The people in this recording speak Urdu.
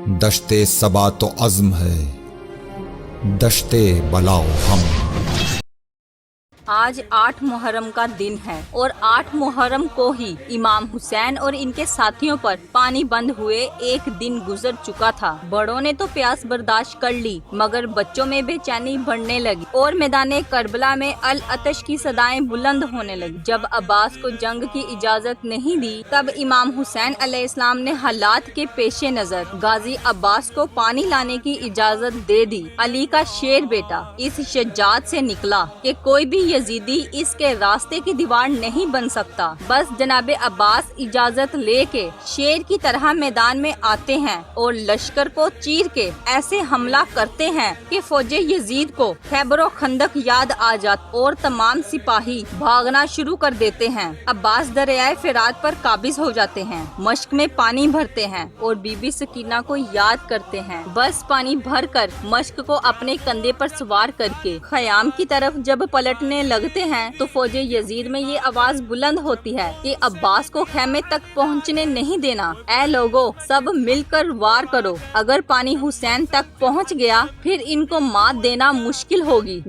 دشتے صبا تو عزم ہے، دشتے بلاؤ ہم۔ آج 8 محرم کا دن ہے اور 8 محرم کو ہی امام حسین اور ان کے ساتھیوں پر پانی بند ہوئے ایک دن گزر چکا تھا۔ بڑوں نے تو پیاس برداشت کر لی، مگر بچوں میں بے چینی بڑھنے لگی اور میدان کربلا میں العطش کی صدائیں بلند ہونے لگی۔ جب عباس کو جنگ کی اجازت نہیں دی، تب امام حسین علیہ السلام نے حالات کے پیش نظر غازی عباس کو پانی لانے کی اجازت دے دی۔ علی کا شیر بیٹا اس شجاعت سے نکلا کہ کوئی بھی یزیدی اس کے راستے کی دیوار نہیں بن سکتا۔ بس جناب عباس اجازت لے کے شیر کی طرح میدان میں آتے ہیں اور لشکر کو چیر کے ایسے حملہ کرتے ہیں کہ فوج یزید کو خیبر و خندق یاد آ جاتا اور تمام سپاہی بھاگنا شروع کر دیتے ہیں۔ عباس دریائے فرات پر قابض ہو جاتے ہیں، مشک میں پانی بھرتے ہیں اور بی بی سکینہ کو یاد کرتے ہیں۔ بس پانی بھر کر مشک کو اپنے کندھے پر سوار کر کے خیام کی طرف جب پلٹنے لگتے ہیں تو فوج یزید میں یہ آواز بلند ہوتی ہے کہ عباس کو خیمے تک پہنچنے نہیں دینا۔ اے لوگو، سب مل کر وار کرو، اگر پانی حسین تک پہنچ گیا پھر ان کو مات دینا مشکل ہوگی۔